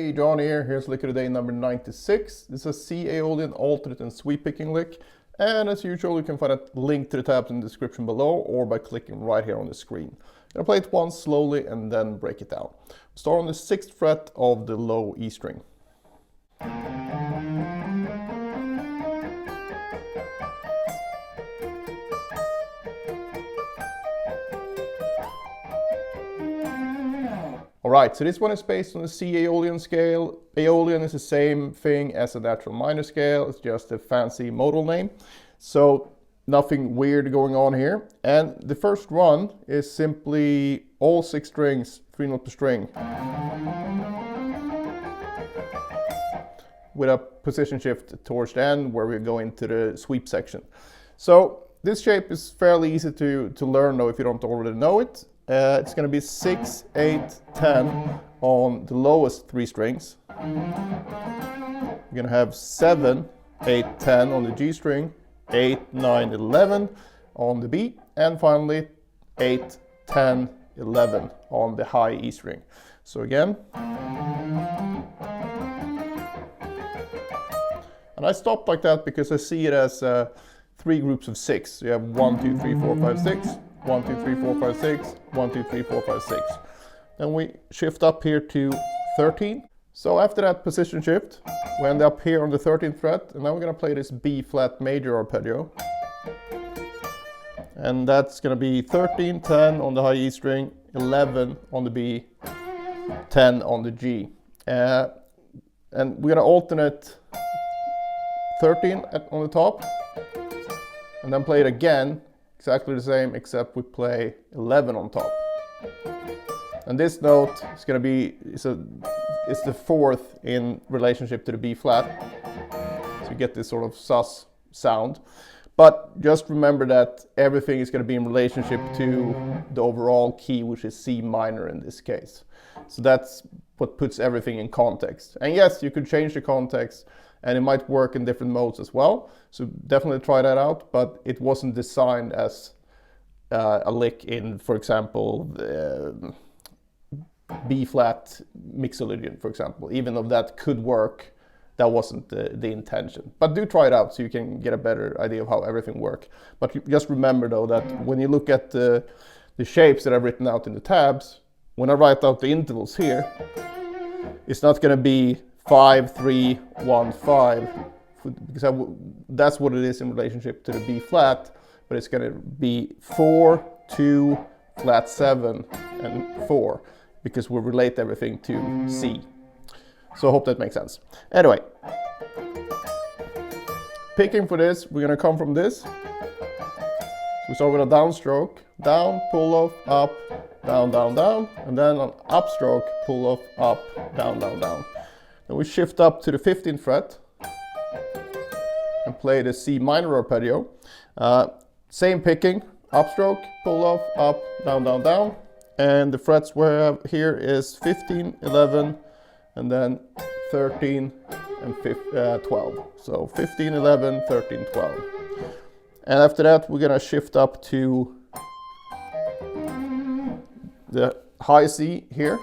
Hey, John here. Here's lick of the day number 96. This is a C Aeolian alternate and sweep picking lick. And as usual, you can find a link to the tabs in the description below or by clicking right here on the screen. I'm going to play it once slowly and then break it down. Start on the 6th fret of the low E string. Alright, so this one is based on the C Aeolian scale. Aeolian is the same thing as a natural minor scale, it's just a fancy modal name. So nothing weird going on here. And the first run is simply all 6 strings, 3 notes per string, with a position shift towards the end where we go into the sweep section. So this shape is fairly easy to learn though if you don't already know it. It's going to be 6, 8, 10 on the lowest 3 strings. We're going to have 7, 8, 10 on the G string, 8, 9, 11 on the B, and finally 8, 10, 11 on the high E string. So again. And I stopped like that because I see it as 3 groups of 6. So you have 1, 2, 3, 4, 5, 6. 1, 2, 3, 4, 5, 6, 1, 2, 3, 4, 5, 6. Then we shift up here to 13. So after that position shift, we end up here on the 13th fret, and now we're going to play this B flat major arpeggio. And that's going to be 13, 10 on the high E string, 11 on the B, 10 on the G. And we're going to alternate 13 on the top, and then play it again. Exactly the same, except we play 11 on top. And this note is going to be, it's the 4th in relationship to the B flat. So you get this sort of sus sound. But just remember that everything is going to be in relationship to the overall key, which is C minor in this case. So that's what puts everything in context. And yes, you could change the context, and it might work in different modes as well. So definitely try that out, but it wasn't designed as a lick in, for example, the B flat mixolydian, for example. Even though that could work, that wasn't the intention. But do try it out so you can get a better idea of how everything works. But just remember though that when you look at the shapes that I've written out in the tabs, when I write out the intervals here, it's not going to be 5, 3, 1, 5, because that's what it is in relationship to the B flat, but it's going to be 4, 2, flat 7, and 4, because we relate everything to C. So I hope that makes sense. Anyway, picking for this, we're going to come from this. So we start with a downstroke, down, pull off, up, down, down, down, and then an upstroke, pull off, up, down, down, down. Then we shift up to the 15th fret and play the C minor arpeggio. Same picking, upstroke, pull off, up, down, down, down. And the frets we have here is 15, 11, and then 13 and 12. So 15, 11, 13, 12. And after that, we're gonna shift up to the high C here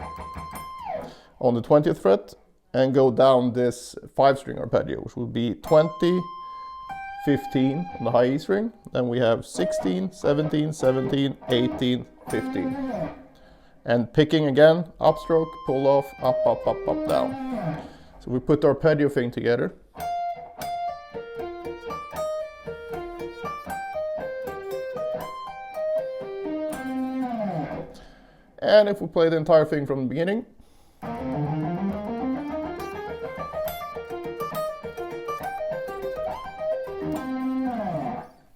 on the 20th fret and go down this 5-string arpeggio, which will be 20, 15 on the high E string. Then we have 16, 17, 17, 18, 15. And picking again, upstroke, pull off, up, up, up, up, down. So we put the arpeggio thing together. And if we play the entire thing from the beginning.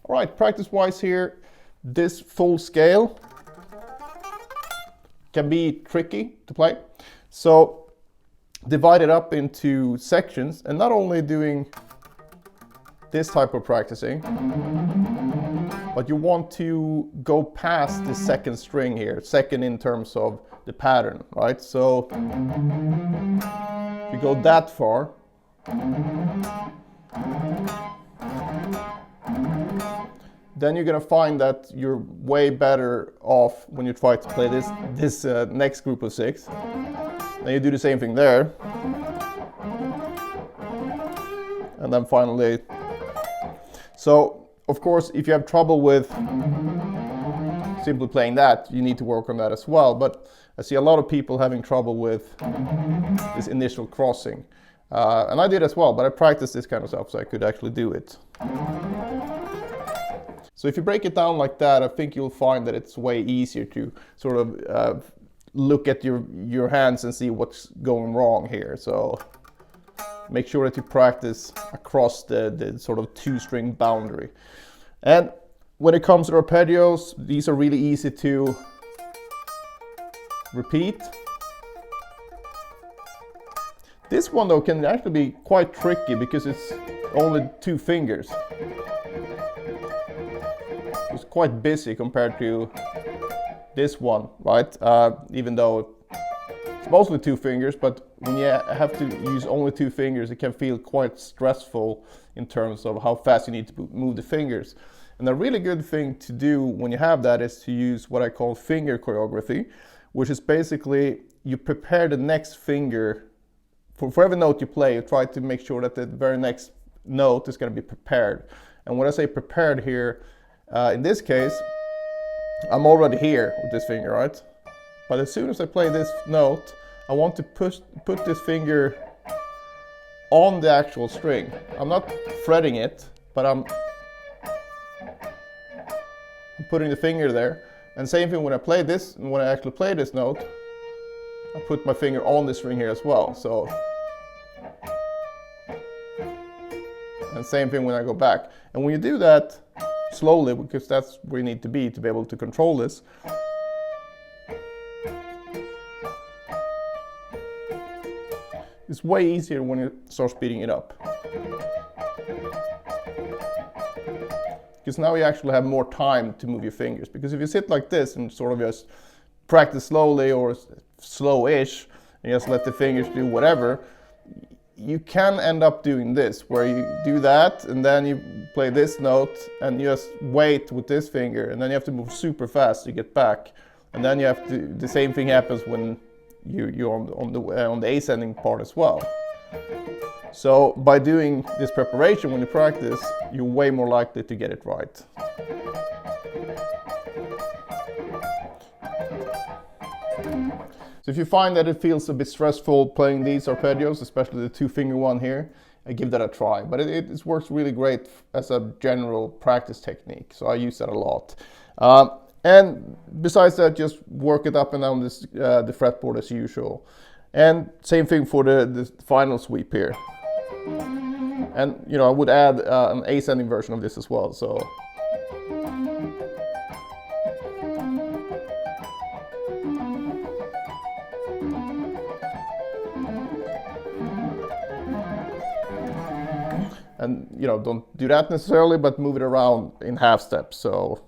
Alright, practice-wise here, this full scale can be tricky to play. So divide it up into sections, and not only doing this type of practicing, but you want to go past the 2nd string here, 2nd in terms of the pattern, right? So if you go that far, then you're gonna find that you're way better off when you try to play this next group of 6. Then you do the same thing there. and then finally. So of course, if you have trouble with simply playing that, you need to work on that as well. But I see a lot of people having trouble with this initial crossing. And I did as well, but I practiced this kind of stuff so I could actually do it. So if you break it down like that, I think you'll find that it's way easier to sort of look at your hands and see what's going wrong here. So make sure that you practice across the sort of 2-string boundary. And when it comes to arpeggios, these are really easy to repeat. This one though can actually be quite tricky because it's only 2 fingers. It's quite busy compared to this one, right? Even though it's mostly 2 fingers, but when you have to use only 2 fingers, it can feel quite stressful in terms of how fast you need to move the fingers. And a really good thing to do when you have that is to use what I call finger choreography, which is basically you prepare the next finger. For every note you play, you try to make sure that the very next note is going to be prepared. And when I say prepared here, in this case, I'm already here with this finger, right? But as soon as I play this note, I want to put this finger on the actual string. I'm not fretting it, but I'm putting the finger there. And same thing when I play this, when I actually play this note, I put my finger on the string here as well. So, and same thing when I go back. And when you do that slowly, because that's where you need to be able to control this, it's way easier when you start speeding it up. Because now you actually have more time to move your fingers. Because if you sit like this and sort of just practice slowly or slow-ish and just let the fingers do whatever, you can end up doing this, where you do that and then you play this note and you just wait with this finger, and then you have to move super fast to get back, and then you have to. The same thing happens when you're on the ascending part as well. So by doing this preparation when you practice, you're way more likely to get it right. So if you find that it feels a bit stressful playing these arpeggios, especially the 2-finger one here, give that a try. But it works really great as a general practice technique, so I use that a lot. And besides that, just work it up and down this, the fretboard as usual. And same thing for the final sweep here. And I would add an ascending version of this as well. So. And don't do that necessarily, but move it around in half steps. So.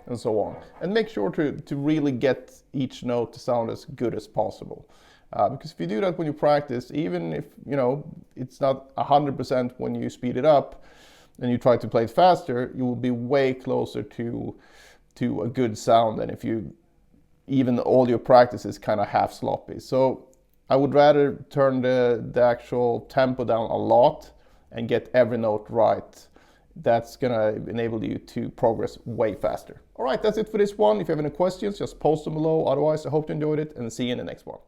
And so on. And make sure to really get each note to sound as good as possible. Because if you do that when you practice, even if it's not 100% when you speed it up and you try to play it faster, you will be way closer to a good sound than if even all your practice is kind of half sloppy. So I would rather turn the actual tempo down a lot and get every note right. That's gonna enable you to progress way faster. All right, that's it for this one. If you have any questions, just post them below. Otherwise, I hope you enjoyed it and see you in the next one.